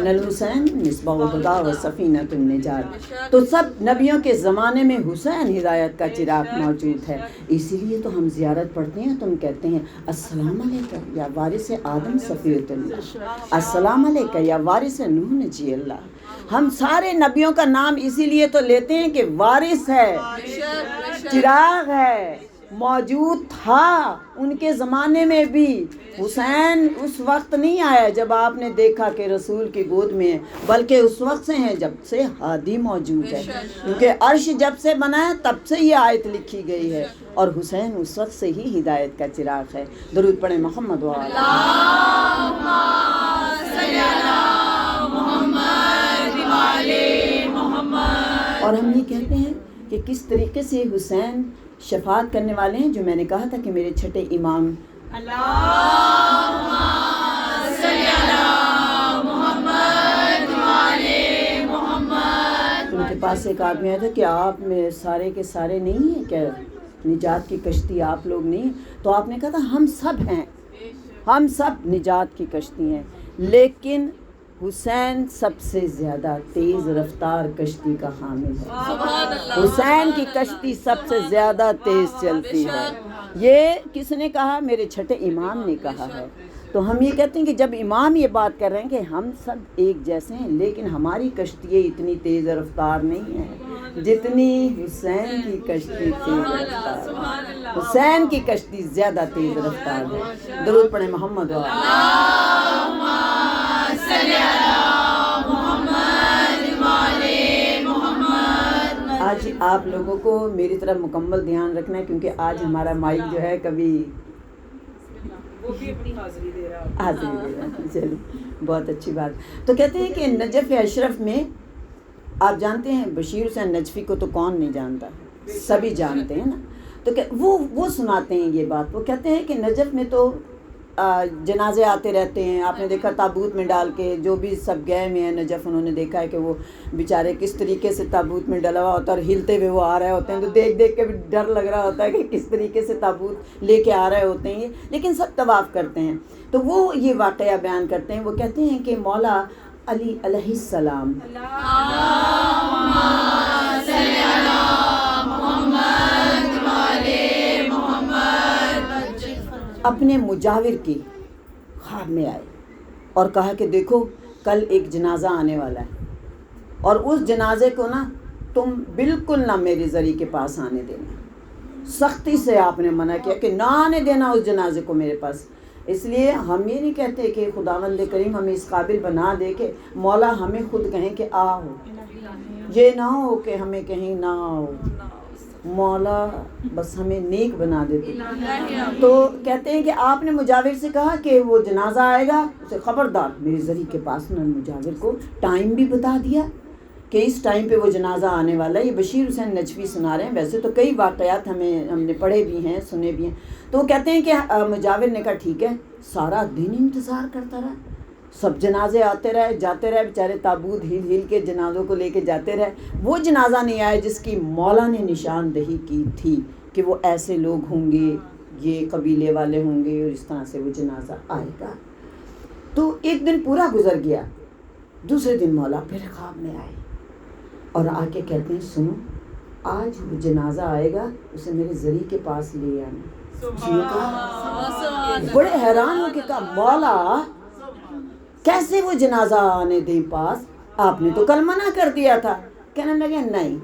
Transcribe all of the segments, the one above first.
ان الحسین مصباح الہدی و سفینۃ النجات. تو سب نبیوں کے زمانے میں حسین ہدایت کا چراغ موجود ہے. اسی لیے تو ہم زیارت پڑھتے ہیں تو ہم کہتے ہیں السلام علیکم یا وارث آدم صفیۃ اللہ، السلام علیکم یا وارث نوح نجی اللہ. ہم سارے نبیوں کا نام اسی لیے تو لیتے ہیں کہ وارث ہے، چراغ ہے، موجود تھا ان کے زمانے میں بھی. حسین اس وقت نہیں آیا جب آپ نے دیکھا کہ رسول کی گود میں ہے، بلکہ اس وقت سے ہیں جب سے ہادی موجود ہے، کیونکہ عرش جب سے بنا ہے تب سے یہ آیت لکھی گئی ہے، اور حسین اس وقت سے ہی ہدایت کا چراغ ہے. درود پڑھیں محمد و آلہ محمد. اور ہم یہ کہتے ہیں کہ کس طریقے سے حسین شفاعت کرنے والے ہیں، جو میں نے کہا تھا کہ میرے چھٹے امام اللہم صلی علی محمد وعلی محمد. ان کے پاس ایک آدمی آیا تھا کہ آپ میں سارے کے سارے نہیں ہیں کیا، نجات کی کشتی آپ لوگ نہیں ہیں؟ تو آپ نے کہا تھا ہم سب ہیں، ہم سب نجات کی کشتی ہیں، لیکن حسین سب سے زیادہ تیز رفتار کشتی کا حامل ہے. حسین کی کشتی سب سے زیادہ تیز چلتی ہے. یہ کس نے کہا؟ میرے چھٹے امام نے کہا ہے. تو ہم یہ کہتے ہیں کہ جب امام یہ بات کر رہے ہیں کہ ہم سب ایک جیسے ہیں، لیکن ہماری کشتی اتنی تیز رفتار نہیں ہے جتنی حسین کی کشتی تیز رفتار ہے. حسین کی کشتی زیادہ تیز رفتار ہے. درود پڑھیں محمد و آج آپ لوگوں کو میری طرف مکمل دھیان رکھنا ہے، کیونکہ آج ہمارا مائک جو ہے کبھی وہ بھی اپنی حاضری دے رہا ہے. چلیے بہت اچھی بات. تو کہتے ہیں کہ نجف اشرف میں آپ جانتے ہیں بشیر حسین نجفی کو تو کون نہیں جانتا، سبھی جانتے ہیں نا. تو وہ سناتے ہیں یہ بات. وہ کہتے ہیں کہ نجف میں تو جنازے آتے رہتے ہیں. آپ نے دیکھا تابوت میں ڈال کے جو بھی سب گئے ہوئے ہیں نجف، انہوں نے دیکھا ہے کہ وہ بیچارے کس طریقے سے تابوت میں ڈلا ہوا ہوتا ہے اور ہلتے ہوئے وہ آ رہے ہوتے ہیں. تو دیکھ دیکھ کے بھی ڈر لگ رہا ہوتا ہے کہ کس طریقے سے تابوت لے کے آ رہے ہوتے ہیں یہ، لیکن سب طواف کرتے ہیں. تو وہ یہ واقعہ بیان کرتے ہیں. وہ کہتے ہیں کہ مولا علی علیہ السلام اپنے مجاور کی خواب میں آئے اور کہا کہ دیکھو کل ایک جنازہ آنے والا ہے، اور اس جنازے کو نا تم بالکل نہ میری ذریعے کے پاس آنے دینا. سختی سے آپ نے منع کیا کہ نہ آنے دینا اس جنازے کو میرے پاس. اس لیے ہم یہ نہیں کہتے کہ خداوند کریم ہمیں اس قابل بنا دے کہ مولا ہمیں خود کہیں کہ آؤ، یہ نہ ہو کہ ہمیں کہیں نہ آؤ. مولا بس ہمیں نیک بنا دیتے. تو کہتے ہیں کہ آپ نے مجاور سے کہا کہ وہ جنازہ آئے گا، اسے خبردار میری ذریعے کے پاس نہ. مجاور کو ٹائم بھی بتا دیا کہ اس ٹائم پہ وہ جنازہ آنے والا ہے. یہ بشیر حسین نجفی سنا رہے ہیں. ویسے تو کئی واقعات ہم نے پڑھے بھی ہیں، سنے بھی ہیں. تو وہ کہتے ہیں کہ مجاور نے کہا ٹھیک ہے. سارا دن انتظار کرتا رہا، سب جنازے آتے رہے جاتے رہے، بیچارے تابوت ہل ہل کے جنازوں کو لے کے جاتے رہے. وہ جنازہ نہیں آیا جس کی مولا نے نشاندہی کی تھی کہ وہ ایسے لوگ ہوں گے، یہ قبیلے والے ہوں گے، اور اس طرح سے وہ جنازہ آئے گا. تو ایک دن پورا گزر گیا. دوسرے دن مولا پھر خواب میں آئے اور آ کے کہتے ہیں سنو آج وہ جنازہ آئے گا، اسے میرے ذریعے کے پاس لے آنا. بڑے حیران ہو کے کہا مولا کیسے وہ جنازہ آنے دیں پاس، آپ نے تو کل منع کر دیا تھا. کہنے لگے نہیں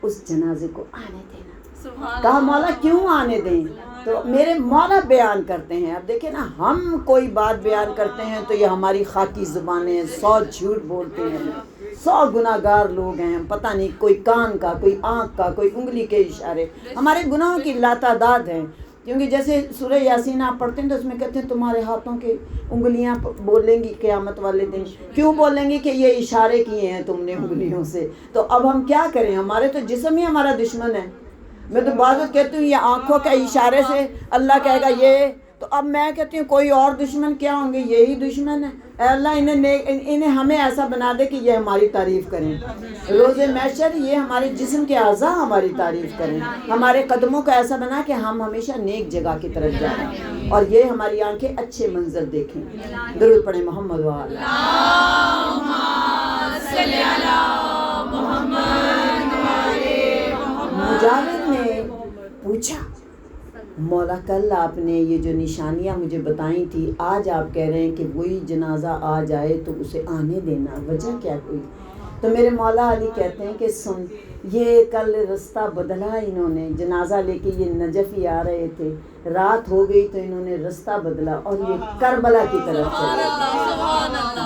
اس جنازے کو آنے دینا. کہا مولا کیوں آنے دیں؟ تو میرے مولا بیان کرتے ہیں. اب دیکھیں نا ہم کوئی بات بیان کرتے ہیں تو یہ ہماری خاکی زبانیں 100 جھوٹ بولتے ہیں، 100 گناہ گار لوگ ہیں. پتہ نہیں کوئی کان کا، کوئی آنکھ کا، کوئی انگلی کے اشارے. ہمارے گناہوں کی لاتعداد ہیں. کیونکہ جیسے سورہ یاسین آپ پڑھتے ہیں تو اس میں کہتے ہیں تمہارے ہاتھوں کے انگلیاں بولیں گی قیامت والے دن. کیوں بولیں گی؟ کہ یہ اشارے کیے ہیں تم نے انگلیوں سے. تو اب ہم کیا کریں؟ ہمارے تو جسم ہی ہمارا دشمن ہے. میں تو بعض کہتی ہوں یہ آنکھوں کے اشارے سے اللہ کہے گا یہ تو اب میں کہتی ہوں کوئی اور دشمن کیا ہوں گے، یہی دشمن ہے۔ اے اللہ انہیں ہمیں ایسا بنا دے کہ یہ ہماری تعریف کریں روز محشر، یہ ہمارے جسم کے اعضاء ہماری تعریف کریں، ہمارے قدموں کو ایسا بنا کہ ہم ہمیشہ نیک جگہ کی طرف جائیں، اور یہ ہماری آنکھیں اچھے منظر دیکھیں۔ درود پڑھیں محمد و آلہ مجاور نے پوچھا مولا کل آپ نے یہ جو نشانیاں مجھے بتائیں تھی، آج آپ کہہ رہے ہیں کہ وہی جنازہ آ جائے تو اسے آنے دینا، وجہ کیا کوئی؟ تو میرے مولا علی کہتے ہیں کہ سن، یہ کل رستہ بدلا انہوں نے، جنازہ لے کے یہ نجف ہی آ رہے تھے، رات ہو گئی تو انہوں نے رستہ بدلا اور یہ کربلا کی طرف چلے۔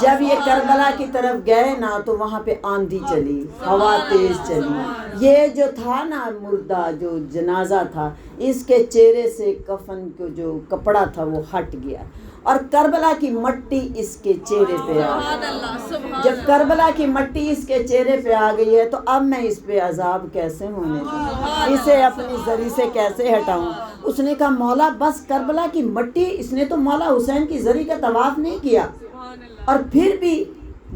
جب یہ کربلا کی طرف گئے نا تو وہاں پہ آندھی چلی، ہوا تیز چلی، یہ جو تھا نا مردہ جو جنازہ تھا، اس کے چہرے سے کفن کو جو کپڑا تھا وہ ہٹ گیا، اور کربلا کی مٹی اس کے چہرے پہ آ گئی۔ جب کربلا کی مٹی اس کے چہرے پہ آ گئی ہے تو اب میں اس پہ عذاب کیسے ہونے دوں، اسے اپنی زری سے کیسے ہٹاؤں؟ اس نے کہا مولا بس کربلا کی مٹی، اس نے تو مولا حسین کی زری کا طواف نہیں کیا، اور پھر بھی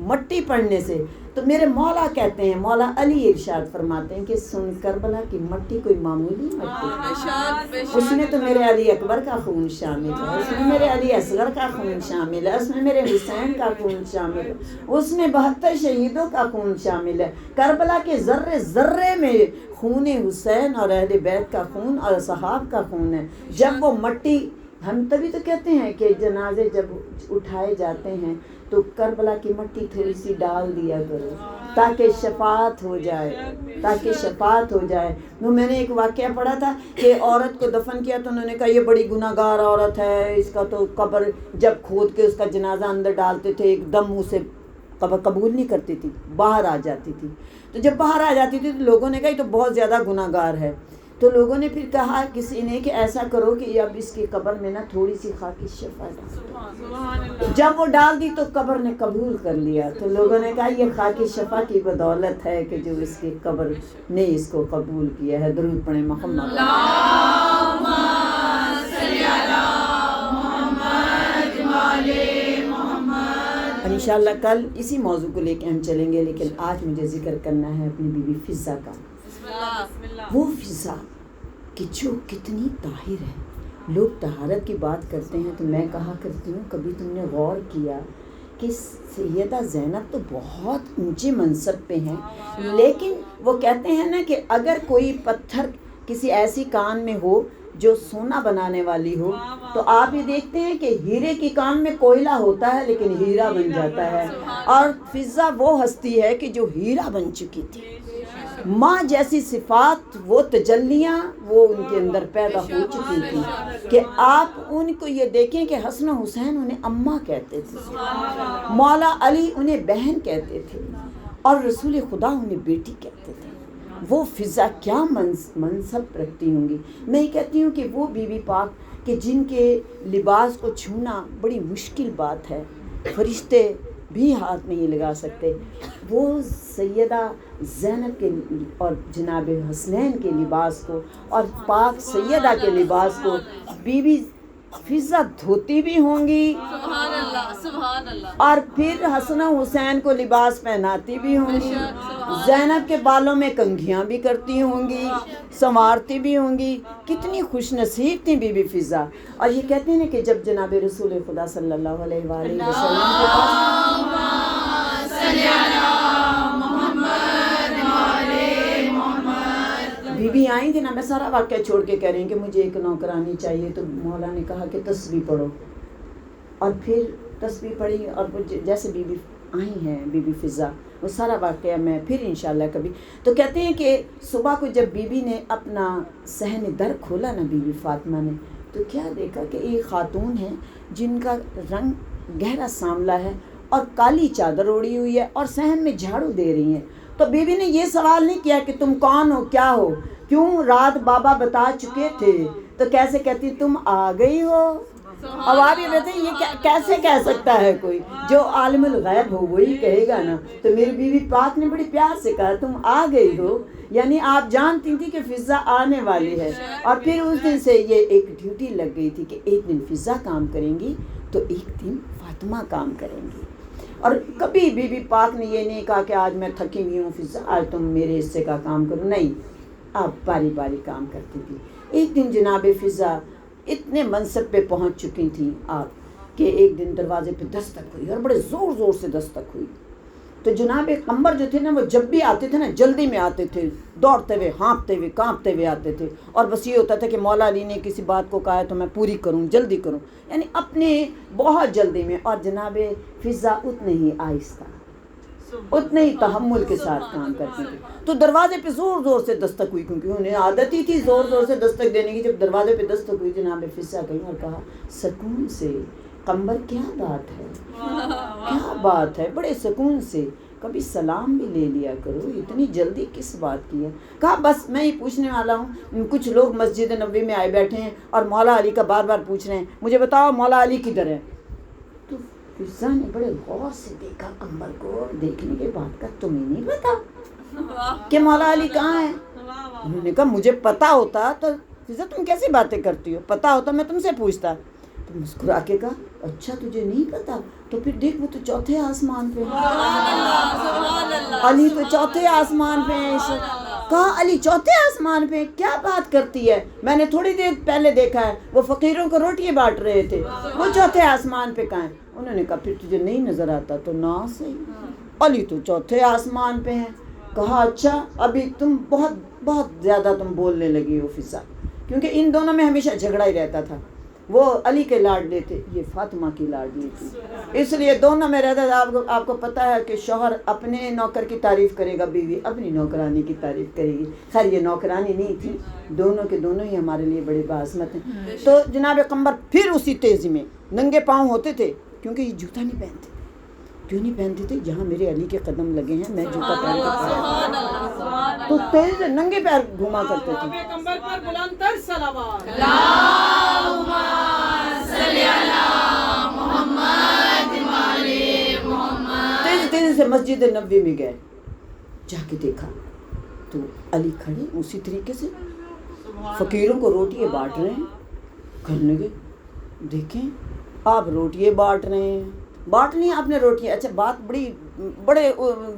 مٹی پڑنے سے، تو میرے مولا کہتے ہیں، مولا علی ارشاد فرماتے ہیں کہ سن، کربلا کی مٹی کوئی معمولی مٹی، اس میں تو میرے علی اکبر کا خون شامل ہے، اس میں میرے علی اصغر کا خون شامل ہے، اس میں میرے حسین کا خون شامل ہے، اس میں 72 شہیدوں کا خون شامل ہے، کربلا کے ذرے ذرے میں خون حسین اور اہل بیت کا خون اور صحاب کا خون ہے۔ جب وہ مٹی، ہم تبھی تو کہتے ہیں کہ جنازے جب اٹھائے جاتے ہیں تو کربلا کی مٹی تھوڑی سی ڈال دیا کرو تاکہ شفاعت ہو جائے، تاکہ شفاعت ہو جائے۔ میں نے ایک واقعہ پڑھا تھا کہ عورت کو دفن کیا تو انہوں نے کہا یہ بڑی گناہ گار عورت ہے، اس کا تو قبر جب کھود کے اس کا جنازہ اندر ڈالتے تھے ایک دم منہ سے قبر قبول نہیں کرتی تھی، باہر آ جاتی تھی، تو جب باہر آ جاتی تھی تو لوگوں نے کہا یہ تو بہت زیادہ گناہ گار ہے، تو لوگوں نے پھر کہا کسی نے کہ ایسا کرو کہ اب اس کی قبر میں نا تھوڑی سی خاکی شفا ڈال۔ جب وہ ڈال دی تو قبر نے قبول کر لیا، تو لوگوں نے کہا یہ خاکی شفا کی بدولت ہے کہ جو اس کی قبر نے اس کو قبول کیا ہے۔ درود پڑھیں محمد۔ انشاءاللہ کل اسی موضوع کو لے کے ہم چلیں گے، لیکن آج مجھے ذکر کرنا ہے اپنی بی بی فضہ کا۔ وہ فضہ کہ جو کتنی طاہر ہے، لوگ طہارت کی بات کرتے ہیں تو میں کہا کرتی ہوں کبھی تم نے غور کیا کہ سیدہ زینب تو بہت اونچے منصب پہ ہیں، لیکن وہ کہتے ہیں نا کہ اگر کوئی پتھر کسی ایسی کان میں ہو جو سونا بنانے والی ہو تو آپ یہ دیکھتے ہیں کہ ہیرے کی کان میں کوئلہ ہوتا ہے لیکن ہیرا بن جاتا ہے، اور فضہ وہ ہستی ہے کہ جو ہیرا بن چکی تھی۔ ماں جیسی صفات، وہ تجلیاں وہ ان کے اندر پیدا ہو چکی تھی کہ آپ ان کو یہ دیکھیں کہ حسن و حسین انہیں اماں کہتے تھے، مولا علی انہیں بہن کہتے تھے، اور رسول خدا انہیں بیٹی کہتے تھے۔ وہ فضہ کیا منصب رکھتی ہوں گی۔ میں یہ کہتی ہوں کہ وہ بی بی پاک کہ جن کے لباس کو چھونا بڑی مشکل بات ہے، فرشتے بھی ہاتھ نہیں لگا سکتے، وہ سیدہ زینب کے اور جناب حسنین کے لباس کو اور پاک سیدہ کے لباس کو بی بی فضہ دھوتی بھی ہوں گی، سبحان اللہ سبحان اللہ، اور پھر حسن و حسین کو لباس پہناتی بھی ہوں گی، زینب کے بالوں میں کنگھیاں بھی کرتی ہوں گی، سنوارتی بھی ہوں گی۔ کتنی خوش نصیب تھیں بی بی فضہ۔ اور یہ کہتے ہیں کہ جب جناب رسول خدا صلی اللہ علیہ وآلہ وسلم کے پاس بی بی آئیں تھی نا، میں سارا واقعہ چھوڑ کے کہہ رہی ہوں کہ مجھے ایک نوکرانی چاہیے، تو مولا نے کہا کہ تسبیح پڑھو، اور پھر تسبیح پڑھی، اور جیسے بی بی آئی ہیں بی بی فضہ، وہ سارا واقعہ میں پھر انشاءاللہ کبھی۔ تو کہتے ہیں کہ صبح کو جب بی بی نے اپنا صحن در کھولا نا بی بی فاطمہ نے، تو کیا دیکھا کہ ایک خاتون ہے جن کا رنگ گہرا سانولا ہے اور کالی چادر اوڑھی ہوئی ہے اور صحن میں جھاڑو دے رہی ہیں۔ تو بی بی نے یہ سوال نہیں کیا کہ تم کون ہو کیا ہو، کیوں رات بابا بتا چکے تھے، تو کیسے کہتی تم آ گئی ہو؟ اب آپ یہ کہتے ہیں یہ کیسے کہہ سکتا ہے کوئی؟ جو عالم الغیب ہو وہی کہے گا نا۔ تو میری بیوی پاک نے بڑی پیار سے کہا تم آ گئی ہو، یعنی آپ جانتی تھی کہ فضا آنے والی ہے۔ اور پھر اس دن سے یہ ایک ڈیوٹی لگ گئی تھی کہ ایک دن فضا کام کریں گی تو ایک دن فاطمہ کام کریں گی۔ اور کبھی بی بی پاک نے یہ نہیں کہا کہ آج میں تھکی ہوئی ہوں فضا آج تم میرے حصے کا کام کرو، نہیں، آپ باری باری کام کرتی تھی۔ ایک دن جناب فضا اتنے منصب پہ پہنچ چکی تھیں آپ کہ ایک دن دروازے پہ دستک ہوئی اور بڑے زور زور سے دستک ہوئی۔ تو جناب قمر جو تھے نا وہ جب بھی آتے تھے نا جلدی میں آتے تھے، دوڑتے ہوئے ہانپتے ہوئے کانپتے ہوئے آتے تھے، اور بس یہ ہوتا تھا کہ مولا علی نے کسی بات کو کہا ہے تو میں پوری کروں، جلدی کروں، یعنی اپنے بہت جلدی میں۔ اور جناب فضا اتنے ہی آہستہ اتنے ہی تحمل کے ساتھ کام کرتی تھی۔ تو دروازے پہ زور زور سے دستک ہوئی، کیونکہ انہیں عادت ہی تھی زور زور سے دستک دینے کی۔ جب دروازے پہ دستک ہوئی جناب فضا گئی اور کہا سکون سے قمر کیا بات ہے، کیا بات ہے، بڑے سکون سے کبھی سلام بھی لے لیا کرو، اتنی جلدی کس بات کی ہے؟ کہا بس میں ہی پوچھنے والا ہوں، کچھ لوگ مسجد نبوی میں آئے بیٹھے ہیں اور مولا علی کا بار بار پوچھ رہے ہیں مجھے بتاؤ مولا علی کدھر ہے؟ تو فضا نے بڑے غور سے دیکھا قمر کو، دیکھنے کے بعد کا تمہیں نہیں پتا کہ مولا علی کہاں ہے؟ انہوں نے کہا مجھے پتا ہوتا تو فضا تم کیسی باتیں کرتی ہو، پتا ہوتا میں تم سے پوچھتا۔ تو مسکرا کے کہا اچھا تجھے نہیں پتا، تو پھر دیکھ وہ تو چوتھے آسمان پہ ہے، علی تو چوتھے آسمان پہ ہے۔ کہا علی چوتھے آسمان پہ کیا بات کرتی ہے؟ میں نے تھوڑی دیر پہلے دیکھا ہے وہ فقیروں کو روٹیاں بانٹ رہے تھے، وہ چوتھے آسمان پہ کہاں ہیں؟ انہوں نے کہا پھر تجھے نہیں نظر آتا تو نہ صحیح، علی تو چوتھے آسمان پہ ہیں۔ کہا اچھا ابھی تم بہت زیادہ تم بولنے لگی ہو فضا، کیونکہ ان دونوں میں ہمیشہ جھگڑا ہی رہتا تھا، وہ علی کے لاڈلے تھے، یہ فاطمہ کی لاڈلی تھی، اس لیے دونوں میں رہتا تھا۔ آپ کو پتہ ہے کہ شوہر اپنے نوکر کی تعریف کرے گا، بیوی اپنی نوکرانی کی تعریف کرے گی۔ خیر یہ نوکرانی نہیں تھی، دونوں کے دونوں ہی ہمارے لیے بڑے باعظمت ہیں۔ تو جناب قمر پھر اسی تیزی میں ننگے پاؤں ہوتے تھے، کیونکہ یہ جوتا نہیں پہنتے، کیوں نہیں پہنتے تھے؟ جہاں میرے علی کے قدم لگے ہیں میں جوتا پہن کے پڑا، تو تیز ننگے پیر گھوما کرتے تھے۔ تیز تیز سے مسجد نبوی میں گئے، جا کے دیکھا تو علی کھڑے اسی طریقے سے فقیروں کو روٹیاں بانٹ رہے ہیں۔ کرنے گئے دیکھیں آپ روٹیاں بانٹ رہے ہیں، بانٹ لی آپ نے روٹیاں، اچھا بات بڑے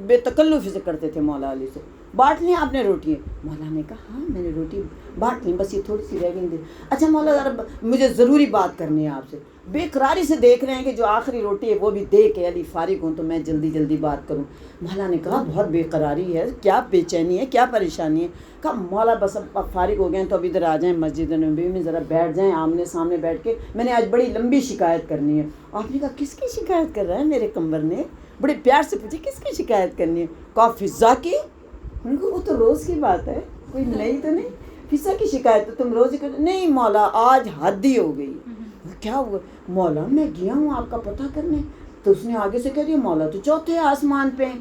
بے تکلف سے کرتے تھے مولا علی سے، بانٹ لی آپ نے روٹیاں؟ مولا نے کہا ہاں میں نے روٹی بانٹ لی، بس یہ تھوڑی سی رہ گئی۔ اچھا مولا ذرا مجھے ضروری بات کرنی ہے آپ سے۔ بے قراری سے دیکھ رہے ہیں کہ جو آخری روٹی ہے وہ بھی دے کے علی فارغ ہوں تو میں جلدی جلدی بات کروں۔ مولا نے کہا بہت بے قراری ہے، کیا بے چینی ہے، کیا پریشانی ہے؟ کہا مولا بس اب فارغ ہو گئے ہیں تو اب ادھر آ جائیں مسجد نبوی میں، ذرا بیٹھ جائیں آمنے سامنے بیٹھ کے، میں نے آج بڑی لمبی شکایت کرنی ہے۔ آپ نے کہا کس کی شکایت کر رہا ہے میرے قمر نے؟ بڑے پیار سے پوچھی کس کی شکایت کرنی ہے؟ کہا فضا کی۔ ان کو وہ تو روز کی بات ہے، کوئی نئی تو نہیں، فضا کی شکایت تو تم روز ہی کرتے؟ نہیں مولا آج حد ہی ہو گئی۔ کیا ہوا؟ مولا میں گیا ہوں آپ کا پتہ کرنے، تو اس نے آگے سے کہہ دیا مولا تو چوتھے آسمان پہ ہیں،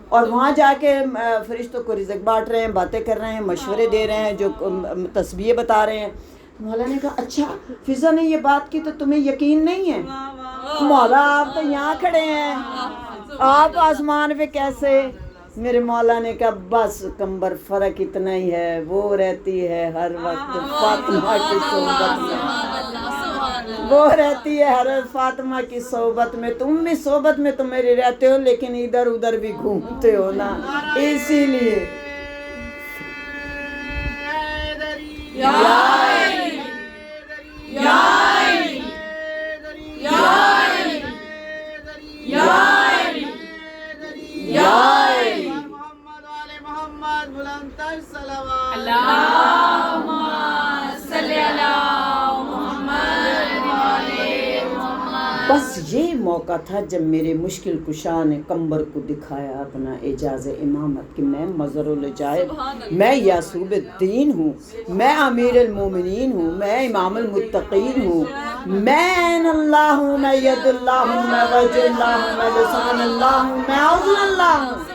اور وہاں جا کے فرشتوں کو رزق بانٹ رہے ہیں، باتیں کر رہے ہیں، مشورے دے رہے ہیں، جو تسبیح بتا رہے ہیں۔ مولا نے کہا اچھا فضا نے یہ بات کی تو تمہیں یقین نہیں ہے؟ مولا آپ تو یہاں کھڑے ہیں، آپ آسمان پہ کیسے؟ میرے مولا نے کہا بس قمر فرق اتنا ہی ہے، وہ رہتی ہے ہر وقت فاطمہ کی صحبت میں، وہ رہتی ہے ہر فاطمہ کی صحبت میں، تم بھی صحبت میں تو میرے رہتے ہو لیکن ادھر ادھر بھی گھومتے ہو نا، اسی لیے بس یہ موقع تھا جب میرے مشکل کشا نے قمر کو دکھایا اپنا اعجاز امامت کہ میں مظہر العجائب، میں یعصوب الدین ہوں، میں امیر المومنین ہوں، میں امام المتقین ہوں، میں عین اللہ ہوں، میں ید اللہ ہوں، میں وجہ اللہ ہوں، میں لسان اللہ ہوں، میں عضل اللہ ہوں۔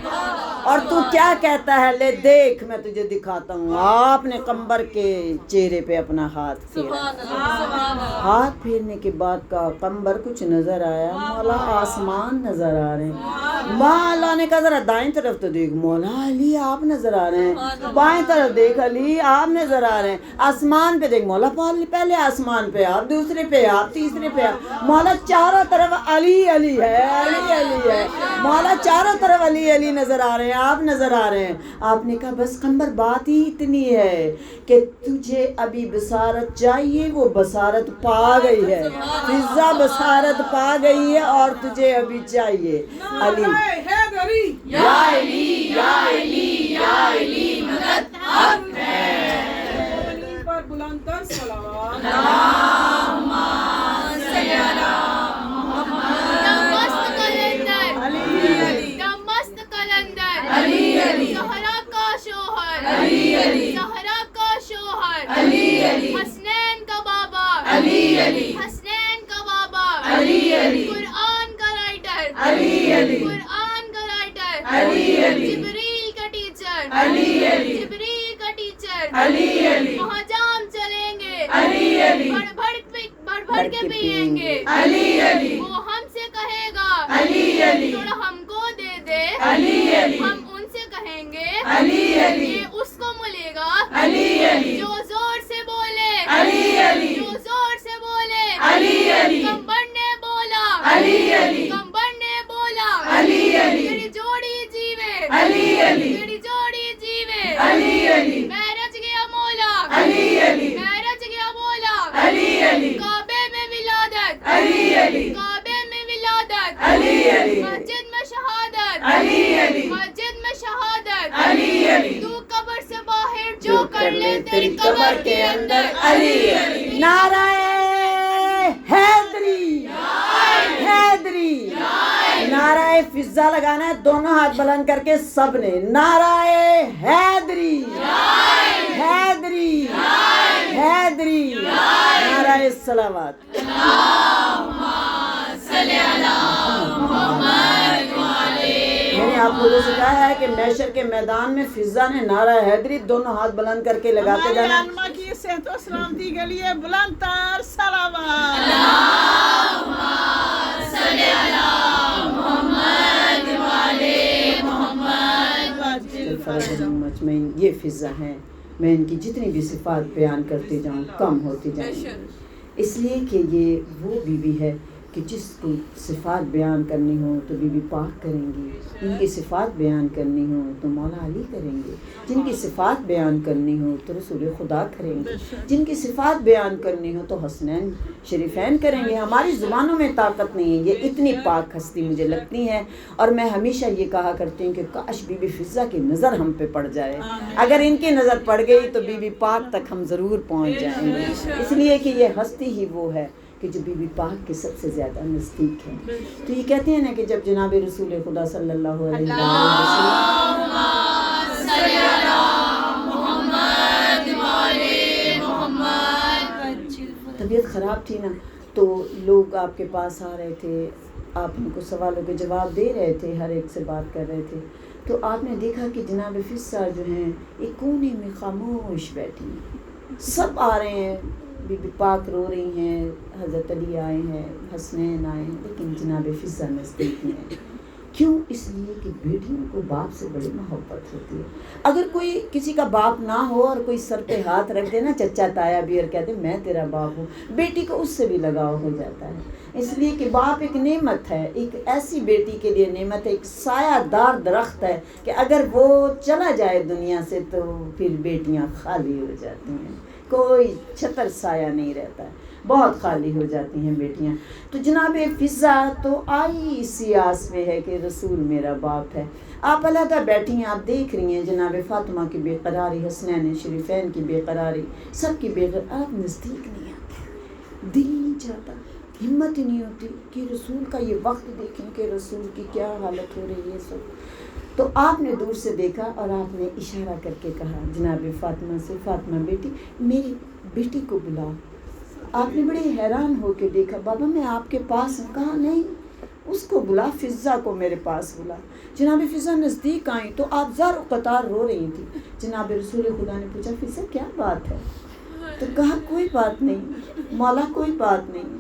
اور تو کیا کہتا ہے، لے دیکھ میں تجھے دکھاتا ہوں. آپ نے قمبر کے چہرے پہ اپنا ہاتھ پھیرا. ہاتھ پھیرنے کے بعد کا قمبر کچھ نظر آیا، مولا آسمان نظر آ رہے ہیں. مولا نے کہا ذرا دائیں طرف تو دیکھ، مولا علی آپ نظر آ رہے ہیں. بائیں طرف دیکھ، علی آپ نظر آ رہے ہیں. آسمان پہ دیکھ، مولا پہلے آسمان پہ آپ، دوسرے پہ آپ، تیسرے پہ آپ. مولا چاروں طرف علی علی ہے، علی علی ہے. مولا چاروں طرف علی علی نظر آ رہے ہیں، آپ نظر آ رہے ہیں. آپ نے کہا بس قمبر بات ہی اتنی ہے کہ تجھے ابھی بصارت چاہیے، وہ بصارت پا گئی ہے. فضا بصارت پا گئی ہے اور تجھے ابھی چاہیے. علی یا علی یا علی یا علی مدد حق ہے. پر بلند تر صلوات. اللہم صلی علی علی علی زہرا کا شوہر علی علی زہرا کا شوہر علی علی حسنین کا بابا علی علی حسنین کا بابا علی علی قرآن کا رائٹر علی علی قرآن کا رائٹر علی علی جبریل کا ٹیچر علی علی جبریل کا ٹیچر علی علی وہاں جام چلیں گے علی علی بڑھ کے پیئیں گے. علی علی وہ ہم سے کہے گا علی علی تھوڑا ہم کو دے دے. علی علی ہم ان سے کہیں گے علی علی یہ اس کو ملے گا علی علی جو زور سے بولے. علی علی جو زور سے بولے. علی علی کمبر نے بولا. علی علی کمبر نے بولا. علی علی تیری جوڑی جیوے. علی علی تیری جوڑی جیوے. علی علی میں رچ گیا مولا. علی علی میں رچ گیا مولا. علی علی کعبے میں ولادت. علی علی کعبے میں ولادت. علی علی مسجد میں شہادت. علی علی مسجد میں شہادت. علی علی تو قبر سے باہر جو کر لے تیری قبر کے اندر. علی علی. نعرہ حیدری حیدری. نعرہ فضا لگانا ہے، دونوں ہاتھ بلند کر کے سب نے. نعرہ حیدری حیدری حیدری. نعرہ الصلوات. میں نے آپ لوگوں سے کہا ہے کہ محشر کے میدان میں فضا نے نعرہ حیدری دونوں ہاتھ بلند کر کے لگاتے ہمارے جانا. علماء کی صحت و سلامتی کے لیے بلند تر صلوات. میں یہ فضا ہیں، میں ان کی جتنی بھی صفات بیان کرتی جاؤں کم ہوتی جائیں گی، اس لیے کہ یہ وہ بیوی ہے کہ جس کو صفات بیان کرنی ہو تو بی بی پاک کریں گی، جن کی صفات بیان کرنی ہو تو مولا علی کریں گے، جن کی صفات بیان کرنی ہو تو رسول خدا کریں گے، جن کی صفات بیان کرنی ہو تو حسنین شریفین کریں گے. ہماری زبانوں میں طاقت نہیں ہے. یہ اتنی پاک ہستی مجھے لگتی ہے، اور میں ہمیشہ یہ کہا کرتی ہوں کہ کاش بی بی فضا کی نظر ہم پہ پڑ جائے. اگر ان کی نظر پڑ گئی تو بی بی پاک تک ہم ضرور پہنچ جائیں گے، اس لیے کہ یہ ہستی ہی وہ ہے کہ جو بی بی پاک کے سب سے زیادہ نزدیک ہے. تو یہ کہتے ہیں نا کہ جب جناب رسول خدا صلی اللہ علیہ وسلم طبیعت خراب تھی نا، تو لوگ آپ کے پاس آ رہے تھے، آپ ان کو سوالوں کے جواب دے رہے تھے، ہر ایک سے بات کر رہے تھے. تو آپ نے دیکھا کہ جناب فضا جو ہیں ایک کونے میں خاموش بیٹھی ہیں. سب آ رہے ہیں، بی بی پاک رو رہی ہیں، حضرت علی آئے ہیں، حسنین آئے ہیں، لیکن جناب فضا نزدیک ہیں. کیوں؟ اس لیے کہ بیٹیوں کو باپ سے بڑی محبت ہوتی ہے. اگر کوئی کسی کا باپ نہ ہو اور کوئی سر پہ ہاتھ رکھ دے نا چچا تایا بھی، اور کہتے میں تیرا باپ ہوں، بیٹی کو اس سے بھی لگاؤ ہو جاتا ہے. اس لیے کہ باپ ایک نعمت ہے، ایک ایسی بیٹی کے لیے نعمت ہے، ایک سایہ دار درخت ہے کہ اگر وہ چلا جائے دنیا سے تو پھر بیٹیاں خالی ہو جاتی ہیں، کوئی چھتر سایہ نہیں رہتا ہے، بہت خالی ہو جاتی ہیں بیٹیاں. تو جناب فضا تو آئی اسی آس میں ہے کہ رسول میرا باپ ہے. آپ علیحدہ بیٹھی ہیں، آپ دیکھ رہی ہیں جناب فاطمہ کی بے قراری، حسنین شریفین کی بے قراری، سب کی بے قراری. آپ نزدیک نہیں آتے، دل نہیں چاہتا، ہمت ہی نہیں ہوتی کہ رسول کا یہ وقت دیکھیں کہ رسول کی کیا حالت ہو رہی ہے سب. تو آپ نے دور سے دیکھا اور آپ نے اشارہ کر کے کہا جناب فاطمہ سے، فاطمہ بیٹی میری بیٹی کو بلاؤ. آپ نے بڑے حیران ہو کے دیکھا، بابا میں آپ کے پاس ہوں. کہا نہیں، اس کو بلا، فضا کو میرے پاس بلا۔ جناب فضا نزدیک آئیں تو آپ زار و قطار رو رہی تھی۔ جناب رسول خدا نے پوچھا فضا کیا بات ہے؟ تو کہا کوئی بات نہیں مولا، کوئی بات نہیں۔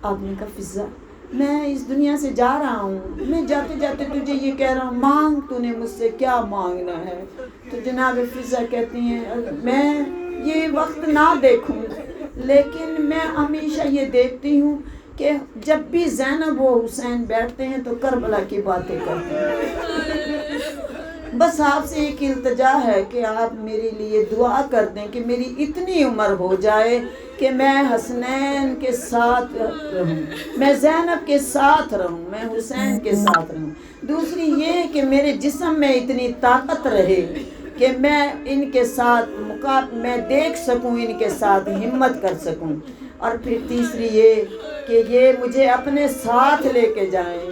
آپ نے کہا فضا میں اس دنیا سے جا رہا ہوں، میں جاتے جاتے تجھے یہ کہہ رہا ہوں مانگ، تو نے مجھ سے کیا مانگنا ہے؟ تو جناب فضا کہتی ہیں میں یہ وقت نہ دیکھوں، لیکن میں ہمیشہ یہ دیکھتی ہوں کہ جب بھی زینب و حسین بیٹھتے ہیں تو کربلا کی باتیں کرتے ہیں۔ بس آپ سے ایک التجا ہے کہ آپ میرے لیے دعا کر دیں کہ میری اتنی عمر ہو جائے کہ میں حسنین کے ساتھ رہوں، میں زینب کے ساتھ رہوں، میں حسین کے ساتھ رہوں۔ دوسری یہ کہ میرے جسم میں اتنی طاقت رہے کہ میں ان کے ساتھ میں دیکھ سکوں، ان کے ساتھ ہمت کر سکوں۔ اور پھر تیسری یہ کہ یہ مجھے اپنے ساتھ لے کے جائیں۔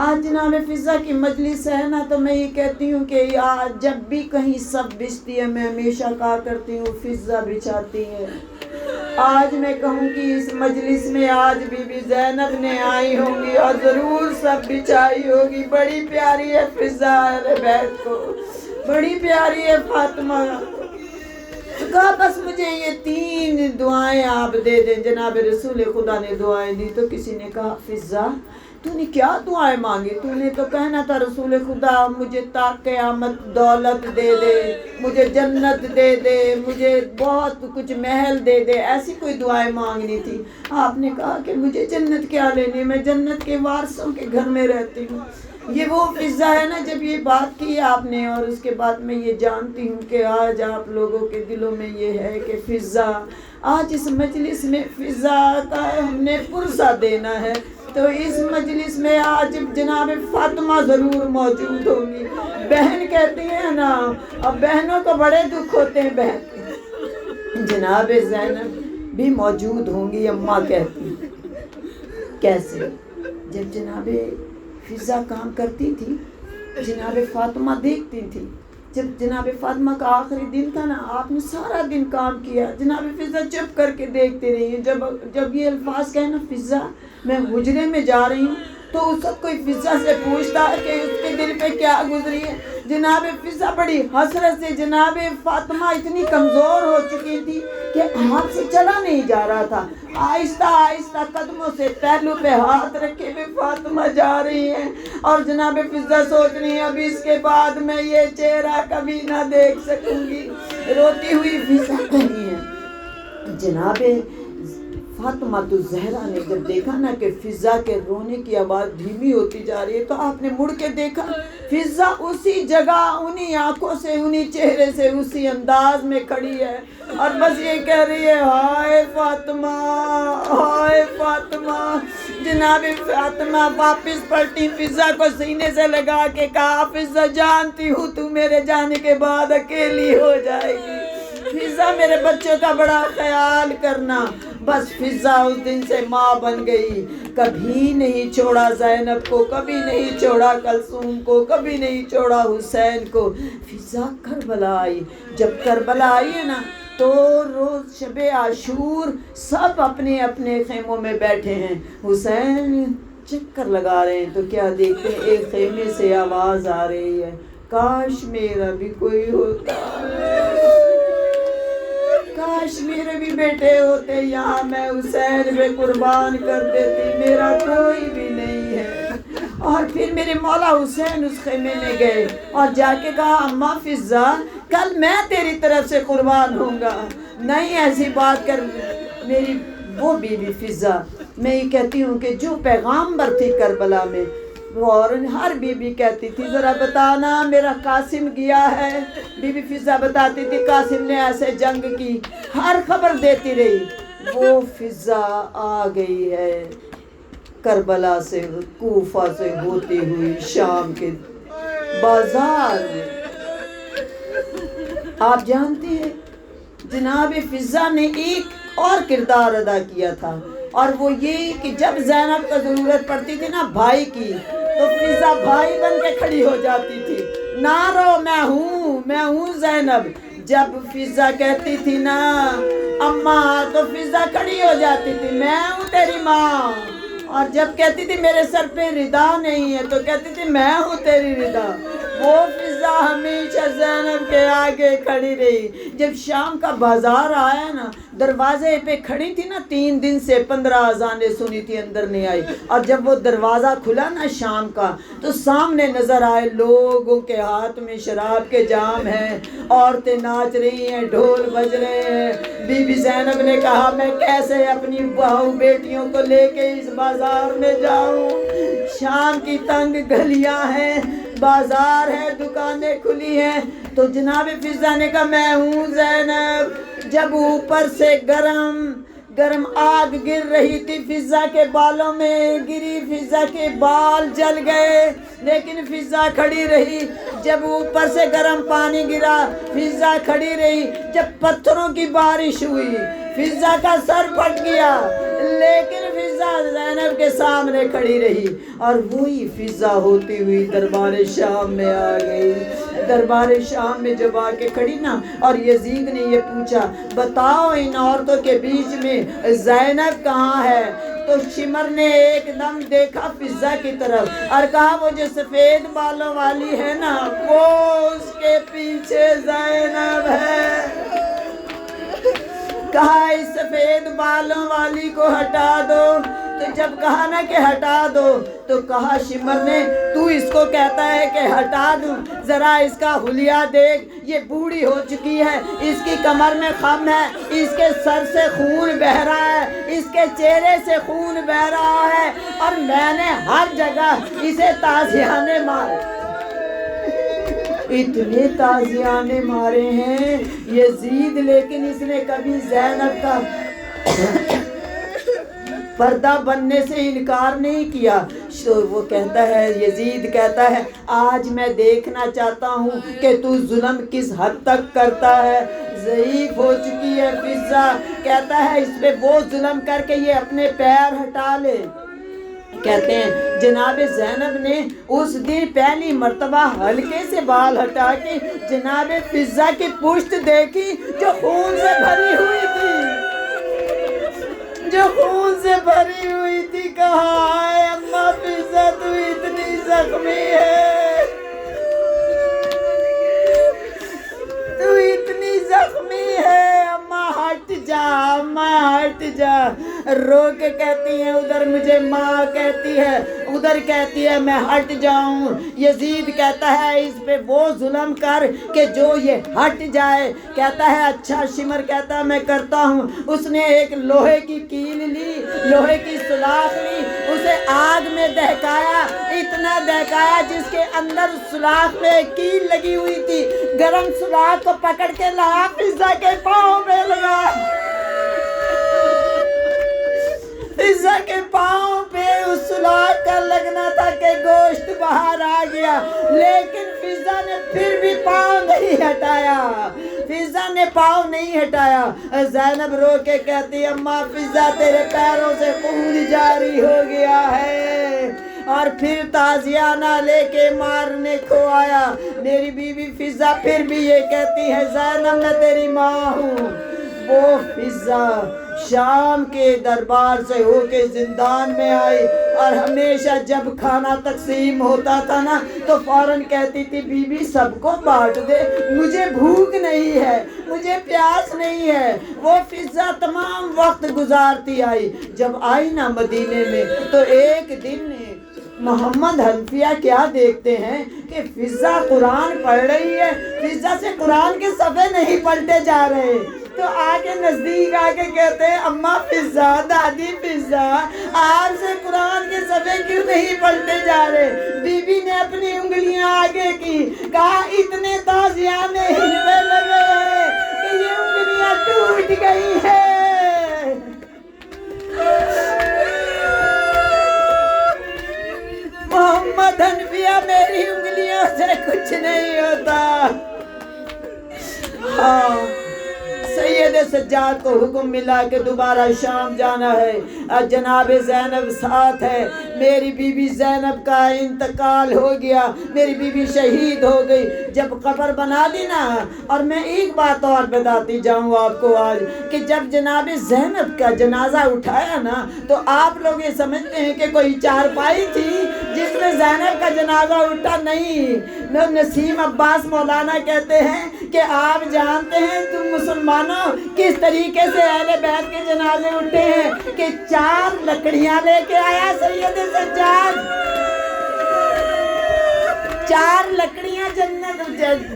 آج جناب فضا کی مجلس ہے نا، تو میں یہ کہتی ہوں کہ آج جب بھی کہیں سب بچتی ہے میں ہمیشہ کہا کرتی ہوں فضا بچھاتی ہے۔ آج میں کہوں کہ اس مجلس میں آج بی بی زینب نے آئی ہوں گی اور ضرور سب بچھائی ہوگی۔ بڑی پیاری ہے فضا اہل بیت کو، بڑی پیاری ہے فاطمہ۔ تو کہا بس مجھے یہ 3 دعائیں آپ دے دیں۔ جناب رسول خدا نے دعائیں دی تو کسی نے کہا فضا تو نے کیا دعائیں مانگی؟ تو نے تو کہنا تھا رسول خدا مجھے تا قیامت دولت دے دے، مجھے جنت دے دے، مجھے بہت کچھ محل دے دے، ایسی کوئی دعائیں مانگنی تھی۔ آپ نے کہا کہ مجھے جنت کیا لینی، میں جنت کے وارثوں کے گھر میں رہتی ہوں۔ یہ وہ فضا ہے نا جب یہ بات کی آپ نے، اور اس کے بعد میں یہ جانتی ہوں کہ آج آپ لوگوں کے دلوں میں یہ ہے کہ فضا، آج اس مجلس میں فضا کا ہم نے پرسہ دینا ہے، تو اس مجلس میں آج جناب فاطمہ ضرور موجود ہوں گی۔ بہن کہتی ہیں نا، اب بہنوں کو بڑے دکھ ہوتے ہیں بہن کے، جناب زینب بھی موجود ہوں گی۔ اماں کہتی ہیں کیسے؟ جب جناب فضا کام کرتی تھی جناب فاطمہ دیکھتی تھی، جب جناب فاطمہ کا آخری دن تھا نا، آپ نے سارا دن کام کیا، جناب فضا چپ کر کے دیکھتے رہی۔ جب یہ الفاظ کہے نا فضا میں حجرے میں جا رہی ہوں، تو سب کوئی فضا سے پوچھتا ہے کہ اس کے دل پہ کیا گزری ہے۔ جناب فضا بڑی حسرت سے، جناب فاطمہ اتنی کمزور ہو چکی تھی کہ ہاتھ سے چلا نہیں جا رہا تھا، آہستہ آہستہ قدموں سے پہلو پہ ہاتھ رکھے ہوئے فاطمہ جا رہی ہیں، اور جناب فضا سوچ رہی ہیں اب اس کے بعد میں یہ چہرہ کبھی نہ دیکھ سکوں گی۔ روتی ہوئی فضا کہی ہے۔ جناب فاطمہ تو زہرا نے جب دیکھا نا کہ فضا کے رونے کی آواز دھیمی ہوتی جا رہی ہے، تو آپ نے مڑ کے دیکھا فضا اسی جگہ، انہی آنکھوں سے، انہی چہرے سے، اسی انداز میں کھڑی ہے، اور بس یہ کہہ رہی ہے ہائے فاطمہ، ہائے فاطمہ۔ جناب فاطمہ واپس پلٹی، فضا کو سینے سے لگا کے کہا فضا جانتی ہوں تو میرے جانے کے بعد اکیلی ہو جائے گی، فضا میرے بچوں کا بڑا خیال کرنا۔ بس فضا اس دن سے ماں بن گئی، کبھی نہیں چھوڑا زینب کو، کبھی نہیں چھوڑا کلثوم کو، کبھی نہیں چھوڑا حسین کو۔ فضا کربلا آئی، جب کربلا آئی ہے نا تو روز شب عاشور سب اپنے اپنے خیموں میں بیٹھے ہیں، حسین چکر لگا رہے ہیں، تو کیا دیکھتے ہیں ایک خیمے سے آواز آ رہی ہے کاش میرا بھی کوئی ہوتا، کاش میرے بھی بیٹے ہوتے یہاں، میں حسین پہ قربان کر دیتی، میرا کوئی بھی نہیں ہے۔ اور پھر میرے مولا حسین اس خیمے میں گئے اور جا کے کہا اماں فضا کل میں تیری طرف سے قربان ہوں گا، نہیں ایسی بات کر۔ میری وہ بیوی فضا، میں یہ کہتی ہوں کہ جو پیغامبر تھی کربلا میں، اور ہر بی بی کہتی تھی ذرا بتانا میرا قاسم گیا ہے، بی بی فضا بتاتی تھی قاسم نے ایسے جنگ کی، ہر خبر دیتی رہی۔ وہ فضا آ گئی ہے کربلا سے، کوفہ سے ہوتی ہوئی شام کے بازار میں۔ آپ جانتے ہیں جناب فضا نے ایک اور کردار ادا کیا تھا، اور وہ یہ کہ جب زینب کو ضرورت پڑتی تھی نا بھائی کی، تو فضا بھائی بن کے کھڑی ہو جاتی تھی، نہ رو میں ہوں زینب۔ جب فضا کہتی تھی نا اماں، تو فضا کھڑی ہو جاتی تھی میں ہوں تیری ماں، اور جب کہتی تھی میرے سر پہ ردا نہیں ہے تو کہتی تھی میں ہوں تیری ردا. وہ فضا ہمیشہ زینب کے آگے کھڑی رہی. جب شام کا بازار آیا نا دروازے پہ کھڑی تھی نا 3 دن سے 15 اذانیں سنی تھی اندر نہیں آئی. اور جب وہ دروازہ کھلا نا شام کا تو سامنے نظر آئے لوگوں کے ہاتھ میں شراب کے جام ہیں, عورتیں ناچ رہی ہیں, ڈھول بج رہے ہیں. بی بی زینب نے کہا میں کیسے اپنی بہو بیٹیوں کو لے کے اس بازار میں جاؤں. شام کی تنگ گلیاں ہیں, بازار ہے, دکانیں کھلی ہیں. تو جناب فضا نے کہا میں ہوں زینب. جب اوپر سے گرم آگ گر رہی تھی فضا کے بالوں میں گری, فضا کے بال جل گئے لیکن فضا کھڑی رہی. جب اوپر سے گرم پانی گرا فضا کھڑی رہی. جب پتھروں کی بارش ہوئی فضا کا سر پھٹ گیا لیکن فضا زینب کے سامنے کھڑی رہی. اور وہی فضا ہوتی ہوئی دربار شام میں آ گئی. دربار شام میں جب آ کے کھڑی نا اور یزید نے یہ پوچھا بتاؤ ان عورتوں کے بیچ میں زینب کہاں ہے, تو شمر نے ایک دم دیکھا فضا کی طرف اور کہا وہ جو سفید بالوں والی ہے نا وہ اس کے پیچھے زینب ہے. کہا اس سفید بالوں والی کو ہٹا دو. تو جب کہا نا کہ ہٹا دو تو کہا شمر نے تو اس کو کہتا ہے کہ ہٹا دوں, ذرا اس کا حلیہ دیکھ, یہ بوڑھی ہو چکی ہے, اس کی کمر میں خم ہے, اس کے سر سے خون بہ رہا ہے, اس کے چہرے سے خون بہ رہا ہے اور میں نے ہر جگہ اسے تازیانے مارے, اتنے تازیانے مارے ہیں یزید, لیکن اس نے کبھی زینب کا پردہ بننے سے انکار نہیں کیا. وہ کہتا ہے یزید کہتا ہے آج میں دیکھنا چاہتا ہوں کہ تو ظلم کس حد تک کرتا ہے. ضعیف ہو چکی ہے فضا. کہتا ہے اس پہ وہ ظلم کر کے یہ اپنے پیر ہٹا لے. کہتے ہیں جناب زینب نے اس دن پہلی مرتبہ ہلکے سے بال ہٹا کے جناب فضا کی پشت دیکھی جو خون سے بھری ہوئی تھی, جو خون سے بھری ہوئی تھی. کہا ہے اماں فضا تو اتنی زخمی ہے, تو اتنی زخمی ہے, اماں ہٹ جا, اماں ہٹ جا. رو کے کہتی ہیں ادھر مجھے ماں کہتی ہے, ادھر کہتی ہے میں ہٹ جاؤں. یزید کہتا ہے اس پہ وہ ظلم کر کہ جو یہ ہٹ جائے. کہتا ہے اچھا. شمر کہتا ہے میں کرتا ہوں. اس نے ایک لوہے کی کیل لی, لوہے کی سلاخ لی, اسے آگ میں دہکایا, اتنا دہکایا جس کے اندر سلاخ میں ایک کیل لگی ہوئی تھی. گرم سلاخ کو پکڑ کے لایا فضا کے پاؤں میں لگا. فضا کے پاؤں پہ اس سلاخ کا لگنا تھا کہ گوشت باہر آ گیا, لیکن فضا نے پھر بھی پاؤں نہیں ہٹایا. فضا نے پاؤں نہیں ہٹایا. زینب رو کے کہتی اماں فضا تیرے پیروں سے خون جاری ہو گیا ہے. اور پھر تازیانہ لے کے مارنے کو آیا. میری بیوی فضا پھر بھی یہ کہتی ہے زینب میں تیری ماں ہوں. وہ فضا شام کے دربار سے ہو کے زندان میں آئی اور ہمیشہ جب کھانا تقسیم ہوتا تھا نا تو فوراً کہتی تھی بی بی سب کو بانٹ دے, مجھے بھوک نہیں ہے, مجھے پیاس نہیں ہے. وہ فضا تمام وقت گزارتی آئی. جب آئی نا مدینے میں تو ایک دن محمد حنفیہ کیا دیکھتے ہیں کہ فضا قرآن پڑھ رہی ہے, فضا سے قرآن کے صفحے نہیں پلٹے جا رہے. تو آگے نزدیک آ کے کہتے ہیں اماں فضا, دادی فضا, آپ سے قرآن کے صفحے کیوں نہیں پلٹے جا رہے. بی بی نے اپنی انگلیاں آگے کی, کہا اتنے تازیانے ہلنے لگے ہیں کہ یہ انگلیاں ٹوٹ گئی ہیں. محمد حنفیہ میری انگلیوں سے کچھ نہیں ہوتا. ہاں سید سجاد کو حکم ملا کہ دوبارہ شام جانا ہے. جناب زینب ساتھ ہے. میری بیوی زینب کا انتقال ہو گیا, میری بیوی شہید ہو گئی. جب قبر بنا دی نا، اور میں ایک بات اور بتاتی جاؤں آپ کو آج، کہ جب جناب زینب کا جنازہ اٹھایا نا تو آپ لوگ یہ سمجھتے ہیں کہ کوئی چارپائی تھی جس میں زینب کا جنازہ اٹھا، نہیں۔ نسیم عباس مولانا کہتے ہیں کہ آپ جانتے ہیں تم مسلمانوں کس طریقے سے اہل بیت کے جنازے اٹھے ہیں، کہ 4 لکڑیاں لے کے آیا سید سجاد، 4 لکڑیاں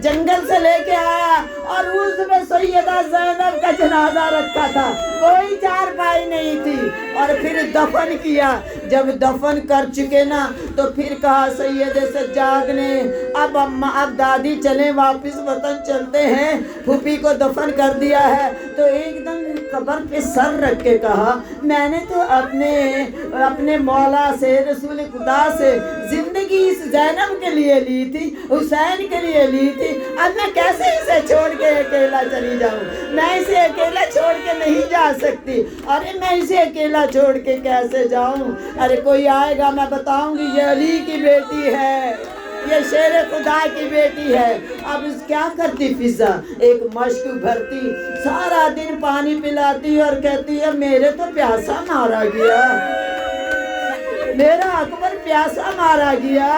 جنگل سے لے کے آیا، اور اس میں سیدہ زینب کا جنازہ رکھا تھا، کوئی چارپائی نہیں تھی، اور پھر دفن کیا۔ جب دفن کر چکے نا تو پھر کہا سید سجاد نے اب دادی چلیں واپس وطن چلتے ہیں، پھوپھی کو دفن کر دیا ہے، تو ایک دم قبر پہ سر رکھ کے کہا میں نے تو اپنے مولا سے، رسول خدا سے زندگی اس زینب کے لیے لی تھی، حسین کے لیے لی تھی، اب میں کیسے اسے چھوڑ کے اکیلا چلی جاؤں؟ میں اسے اکیلا چھوڑ کے نہیں جا سکتی، ارے میں اسے اکیلا چھوڑ کے کیسے جاؤں؟ ارے کوئی آئے گا میں بتاؤں گی یہ علی کی بیٹی ہے، یہ شیر خدا کی بیٹی ہے۔ اب اس کیا کرتی فضا، ایک مشک بھرتی، سارا دن پانی پلاتی اور کہتی ہے میرے تو پیاسا مارا گیا، میرا اکبر پیاسا مارا گیا،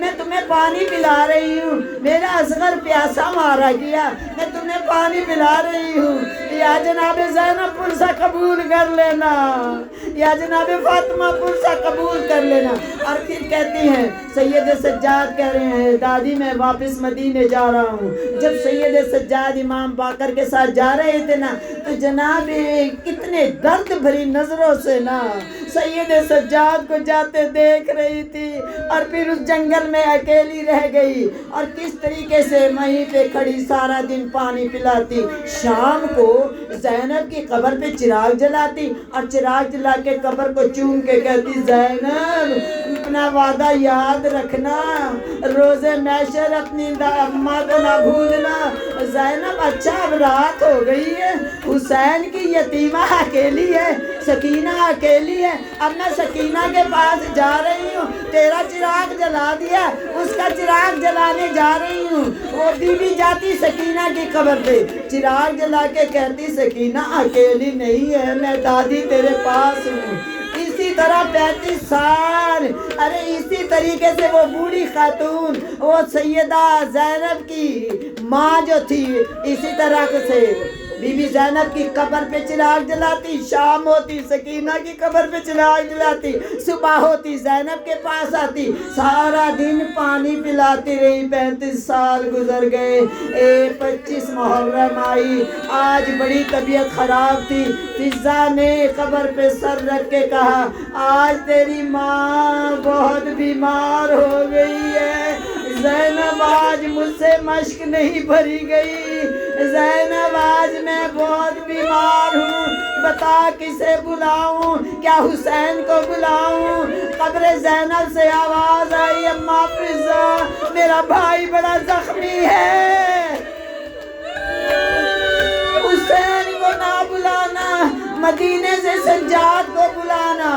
میں تمہیں پانی پلا رہی ہوں، میرا اصغر پیاسا مارا گیا، میں تمہیں پانی پلا رہی ہوں، یا جناب زینب پرسہ قبول کر لینا، یا جناب فاطمہ پرسہ قبول کر لینا۔ اور پھر کہتی ہیں سید سجاد کہہ رہے ہیں دادی میں واپس مدینے جا رہا ہوں۔ جب سید سجاد امام باقر کے ساتھ جا رہے تھے نا تو جناب کتنے درد بھری نظروں سے نا سید سجاد کو جاتے دیکھ رہی تھی، اور پھر اس جنگل میں اکیلی رہ گئی، اور کس طریقے سے وہیں پہ کھڑی سارا دن پانی پلاتی، شام کو زینب کی قبر پہ چراغ جلاتی، اور چراغ جلا کے قبر کو چوم کے کہتی زینب اپنا وعدہ یاد رکھنا، روز محشر اپنی اماں کو نہ بھولنا۔ زینب اچھا اب رات ہو گئی ہے، حسین کی یتیمہ اکیلی ہے، سکینہ اکیلی ہے، اب میں سکینہ کے پاس جا رہی ہوں، تیرا چراغ جلا دیا، اس کا چراغ جلانے جا رہی ہوں۔ وہ بی بی جاتی سکینہ کی قبر پہ، چراغ جلا کے کہتی سکینہ اکیلی نہیں ہے، میں دادی تیرے پاس ہوں۔ اسی طرح 35 سال، ارے اسی طریقے سے وہ بوڑھی خاتون، وہ سیدہ زینب کی ماں جو تھی، اسی طرح سے بی بی زینب کی قبر پہ چراغ جلاتی، شام ہوتی سکینہ کی قبر پہ چراغ جلاتی، صبح ہوتی زینب کے پاس آتی، سارا دن پانی پلاتی رہی۔ 35 سال گزر گئے، 25 محرم آئی، آج بڑی طبیعت خراب تھی، فضا نے قبر پہ سر رکھ کے کہا آج تیری ماں بہت بیمار ہو گئی ہے، زینب آج مجھ سے مشق نہیں بھری گئی، زینب آج میں بہت بیمار ہوں، بتا کسے بلاؤں، کیا حسین کو بلاؤں؟ قبر زینب سے آواز آئی اماں فضا میرا بھائی بڑا زخمی ہے، حسین کو نہ بلانا، مدینے سے سجاد کو بلانا۔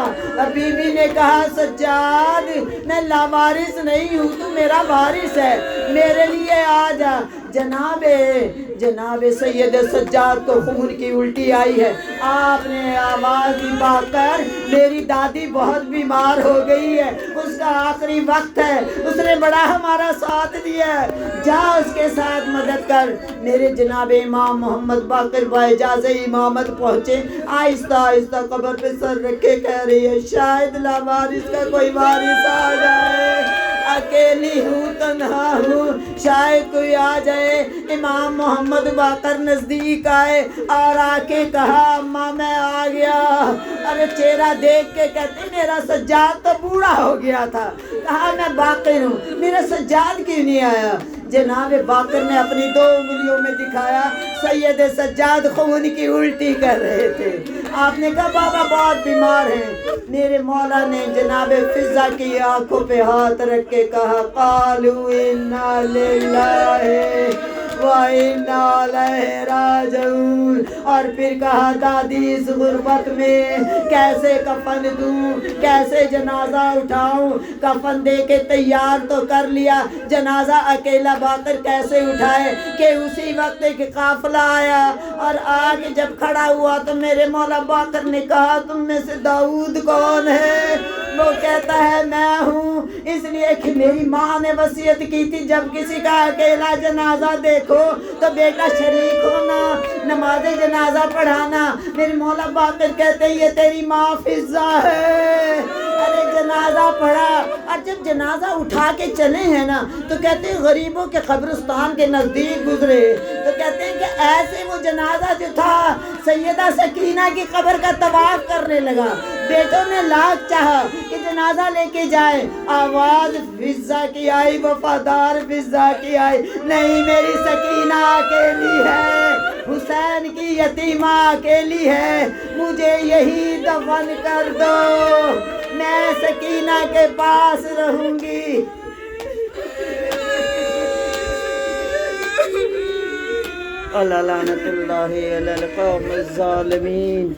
بی بی نے کہا سجاد میں لاوارث نہیں ہوں، تو میرا وارث ہے، میرے لیے آ جا۔ جناب سید سجاد کو خون کی الٹی آئی ہے، آپ نے آواز دبا کر میری دادی بہت بیمار ہو گئی ہے، اس کا آخری وقت ہے، اس نے بڑا ہمارا ساتھ دیا ہے، جا اس کے ساتھ مدد کر۔ میرے جناب امام محمد باقر بااجازہ امامت پہنچے، آہستہ آہستہ قبر پہ سر رکھے کہہ رہی ہے شاید لاوارث کا کوئی وارث آ جائے، اکیلی ہوں تنہا ہوں، شاید کوئی آ جائے۔ امام محمد باقر نزدیک آئے اور آ کے کہا اماں میں آ گیا۔ ارے چہرہ دیکھ کے کہتے میرا سجاد تو بوڑھا ہو گیا تھا، کہا میں باقر ہوں، میرا سجاد کیوں نہیں آیا؟ جناب باقر نے اپنی 2 انگلیوں میں دکھایا، سید سجاد خون کی الٹی کر رہے تھے۔ آپ نے کہا بابا بہت بیمار ہیں۔ میرے مولا نے جناب فضا کی آنکھوں پہ ہاتھ رکھ کے کہا قالوا انا للہ وَإِنَّا إِلَيْهِ راجعون۔ اور پھر کہا دادی اس غربت میں کیسے کفن دوں، کیسے جنازہ اٹھاؤں، کفن دے کے تیار تو کر لیا، جنازہ اکیلا باقر کیسے اٹھائے کہ اسی وقت ایک قافلہ آیا اور آگے جب کھڑا ہوا تو میرے مولا باقر نے کہا تم میں سے داؤد کون ہے؟ وہ کہتا ہے میں ہوں، اس لیے کہ میری ماں نے وصیت کی تھی جب کسی کا اکیلا جنازہ دیکھو تو بیٹا شریک ہونا، نماز جنازہ پڑھانا۔ میرے مولا باقر کہتے ہیں یہ تیری ماں فضہ ہے۔ ارے جنازہ پڑھا، اور جب جنازہ اٹھا کے چلے ہیں نا تو کہتے ہیں غریبوں کے قبرستان کے نزدیک گزرے تو کہتے ہیں کہ ایسے وہ جنازہ جو تھا سیدہ سکینہ کی قبر کا طواف کرنے لگا۔ بیٹوں نے لاکھ چاہا کہ جنازہ لے کے جائے، آواز فضہ کی آئی، وفادار فضہ کی آئی، نہیں میری سکینہ اکیلی ہے، حسین کی یتیمہ اکیلی ہے، مجھے یہی دفن کر دو، میں سکینہ کے پاس رہوں گی۔ اللہ لعنت اللہ علی القوم الظالمین۔